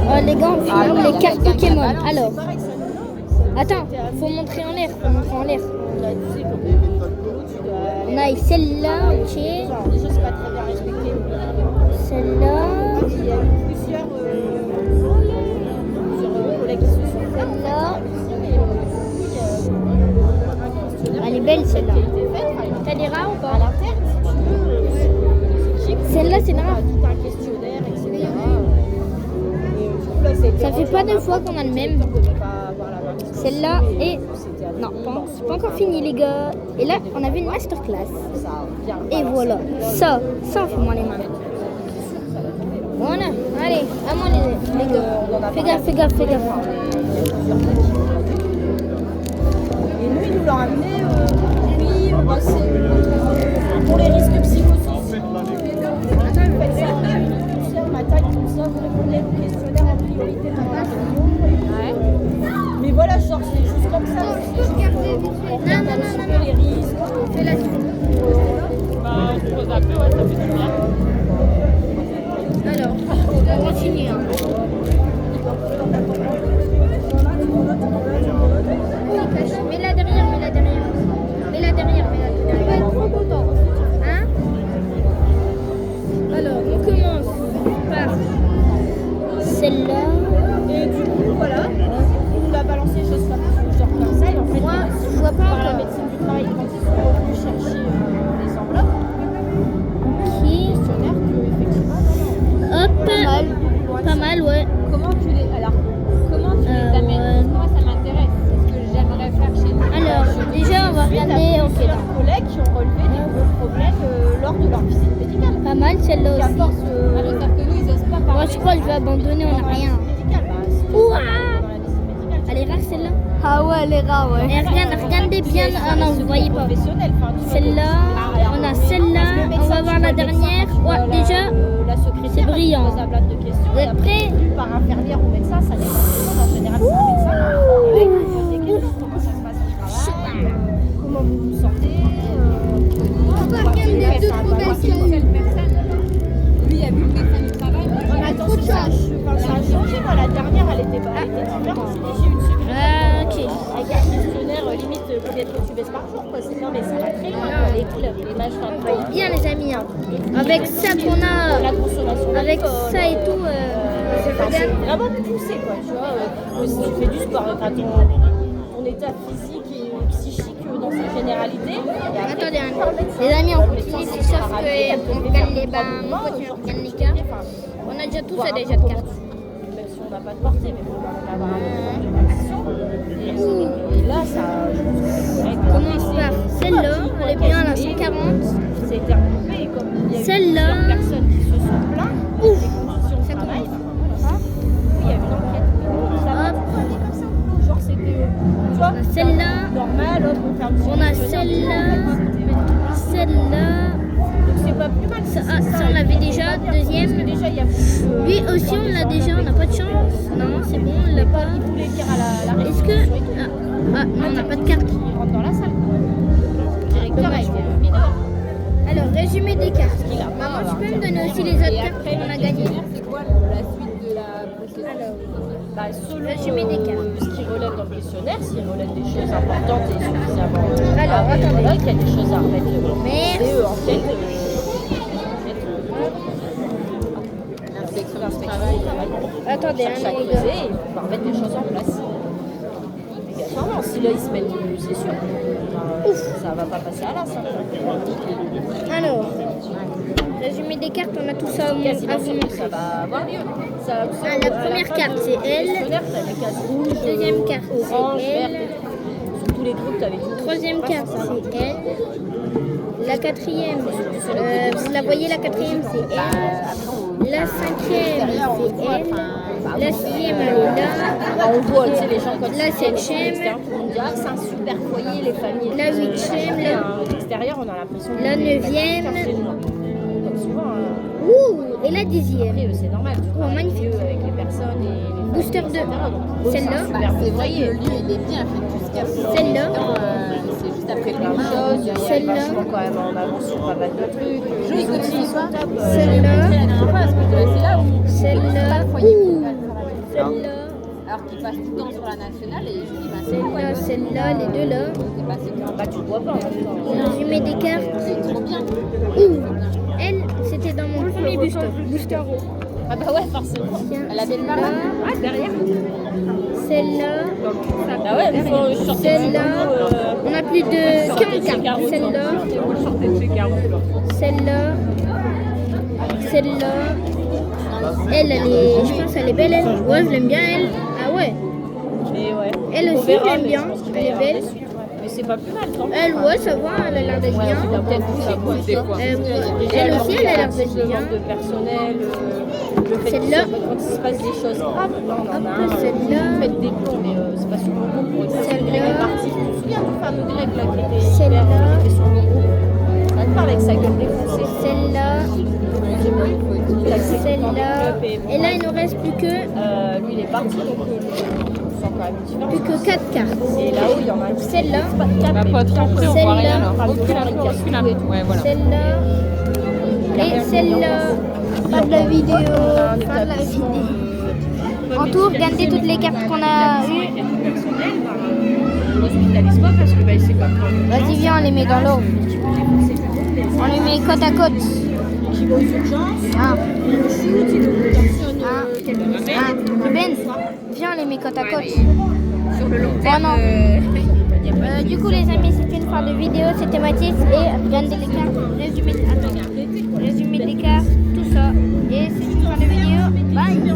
Oh, les gars, on filme les cartes Pokémon. Alors, attends, faut montrer en l'air. On a celle-là, ok. Déjà, c'est pas très bien respecté. Celle-là. Il y a eu plusieurs collègues qui se sont fait. Celle-là. Elle est belle celle-là. T'as des rats ou pas? À l'interne, si tu veux, Celle-là, c'est rare. tout un questionnaire, etc. Et du coup, là, c'était Ça fait pas deux fois qu'on a le même. on devait pas avoir la main. Celle-là et... Non, c'est pas encore fini les gars. Et là, on avait une masterclass. Ça vient. Et voilà. Ça fait-moi les mains. Voilà. Allez, à moi les gars. Fais gaffe. Et nous, ils nous l'ont amené, oui, c'est pour les risques psychosociaux. Attends, vous faites ça, on attaque tout ça, vous répondez au questionnaire en priorité pendant la réunion. Mais voilà, genre, c'est juste comme ça. On regarde un petit peu les risques. Fais la suite. On se pose un peu, ouais, ça fait du bien. Alors, on continue. Mets-la derrière. Il va être trop content. Hein? Alors, on commence par celle-là. Et du coup, voilà, on nous l'a balancé juste genre comme ça. Et en fait, Moi, je vois pas par la encore. médecine du travail, quand ils sont venus chercher les enveloppes, Qui? questionnaire que, effectivement, Hop. Pas mal, ouais. Comment tu les amènes? Moi, ça m'intéresse. C'est ce que j'aimerais faire chez nous. Alors, déjà, on va regarder. Ok, plusieurs collègues qui ont relevé des gros problèmes lors de leur visite médicale. pas mal celle-là Qui à aussi. force Sauf que nous, ils osent pas Moi, parler. je crois que je vais abandonner, on n'a rien. médicale, Ouah. dans la visite médicale. Elle est rare celle-là. Ah ouais, elle est rare, ouais. Et regardez bien. Ah non, vous voyez pas. Professionnelle, enfin, tu vois, Celle-là, on a celle-là, on va voir la dernière. Ouais, déjà, la secrétaire, c'est brillant. elle pose un blâme de questions. vous êtes prêts? Lu par infirmière ou médecin, ça dépend du monde. En général, c'est un médecin. Les mecs vous posent des questions. Comment ça se passe au travail? Comment vous vous sentez? Lui, il a vu le médecin du travail. Attention, ça a changé. Moi, la dernière, elle était différente. J'ai une secrétaire Ah, ok. avec un questionnaire limite peut-être que tu baisses par jour. Quoi. Non, mais ça va très loin. Quoi. Les machins. Voyez bien les amis, hein. Avec ça qu'on La a, consommation avec d'alcool. ça et tout, Enfin, c'est vraiment poussé, quoi, tu vois. Si tu fais du sport, enfin, ton état physique et psychique dans sa généralité. Et après, Attendez, tu parles médecin. les amis, on Le continue, médecin, sauf c'est qu'on regagne les bains, on continue, on regagne les cas. On a déjà tous déjà de cartes. Même si on n'a pas de portée, mais il faut avoir un peu de réaction. Et là, ça. On commence par celle-là, elle est bien, elle a 140. Ça a été recoupé et comme il y a eu Celle-là. plusieurs personnes qui se sont plaintes des conditions de Ça travail, commence. il y a eu une enquête. Ça va Hop. pas aller comme ça. Genre, c'était. Tu vois, On a celle-là. normal, hop, on fait un petit On a questionnaire. celle-là. Donc, c'est pas plus mal. Ça, on l'avait déjà, Parce que deuxième. déjà, il y a plus. Lui aussi, on l'a déjà, on n'a pas de chance. Non, c'est bon, on l'a pas. Tous les tirs à la Est-ce que... réception et tout. Ah, non, on n'a pas de carte. Ils rentrent dans la salle. Directeur Dommage. avec mineur. Alors, résumé des cartes. Maman, tu peux me donner aussi les autres cartes qu'on a gagnées? C'est quoi la suite de la procédure? Bah, selon Résumé des cartes. ce qui relève dans le questionnaire, s'il relève des choses importantes et suffisamment. Alors, attendez. Voilà, qu'il y a des choses à remettre. Merci. C'est enquête. Attendez, Cherche à les creuser gars. et pouvoir mettre des choses en place. Obligatoirement, si là ils se mettent dessus, c'est sûr. Ça va pas passer à l'as. Alors, résumé des cartes, on a tout ça à vous Quasiment sûr que montrer. ça va avoir lieu. La première carte, c'est elle. Deuxième carte, orange, c'est vert. elle. Sur tous les groupes, tu avais tout. Troisième carte, c'est elle. La quatrième, vous la voyez, la quatrième, c'est elle. La cinquième, c'est elle. La sixième, elle est là. On voit, tu sais, les gens quand La ils viennent septième. extérieur, on dit ah, c'est un super foyer, les familles. La huitième, À l'extérieur, on a l'impression La que- neuvième. Comme souvent, Ouh, et la dixième. après, c'est normal. Tu Oh, travailles magnifique. mieux avec les personnes et les Booster familles, 2. etc. Donc, Celle-là. c'est un super C'est vrai foyer. que le lieu il est bien fait jusqu'à Celle-là. c'est juste après Plein de choses, il y a Celle-là. vachement quand même en avance sur pas mal de trucs. Joli Les comme outils ça. sont top. Celle-là. la dernière fois parce que c'est là où Celle-là. Ouh, celle-là, Alors qu'ils passent tout le temps sur la nationale et je dis, bah, c'est quoi celle-là, celle-là, les deux là. C'est passé quand Bah, tu le vois pas en même temps. Le résumé des cartes. c'est trop bien. Ouh, elle, c'était dans mon premier booster. Ah bah ouais, forcément. Tiens, Elle avait le celle-là, marin. Ah, derrière. celle-là, Ah ouais, il faut sortir celle-là. On a plus de 40 cartes. Celle-là, celle-là, celle-là. Elle est, je pense qu'elle est belle, elle. Ouais, je l'aime bien, elle. Ah ouais. Et ouais. Elle aussi, je l'aime bien. Elle est belle. Mais c'est pas plus mal quand même. Elle, ouais, ça va, elle a l'air d'être bien. Peut-être que ça coûte des fois. Elle aussi, elle a l'air d'être bien. De personnel, le fait Celle-là. que quand il se passe des choses graves, là on en a un. Celle-là. Vous faites des cours, mais c'est pas sur le groupe pour eux. Celle-là. Greg est parti. Tu te souviens du fameux Greg là qui était Celle-là. qui était sur le groupe? Elle parle avec sa gueule défoncée. Celle-là, celle-là. Et là, il nous reste plus que, Lui il est parti donc on sent quand même une différence. plus que 4 cartes. Et là-haut il y en a Celle-là, pas de quatre, Bah, mais pas trop quatre. près, on voit rien Celle-là. là. Aucune arme. Ouais, voilà. celle-là et celle-là. Pas de la vidéo. Pas de la vidéo. En tout, regardez toutes les cartes qu'on a eues. On l'hospitalise pas parce que bah, c'est comme quand Vas-y, viens, on les met dans l'eau. On les met côte à côte. qui va aux urgences, Ah. il le shoot, il le tensionne quelqu'un. Ah. Ruben, viens, on les met côte à côte. Sur le long Oh terme, non. Du coup, les amis, c'était une fin de vidéo. C'était Mathis et regardez les cartes. Résumé des cartes, tout ça. Et c'est une fin de vidéo. Bye.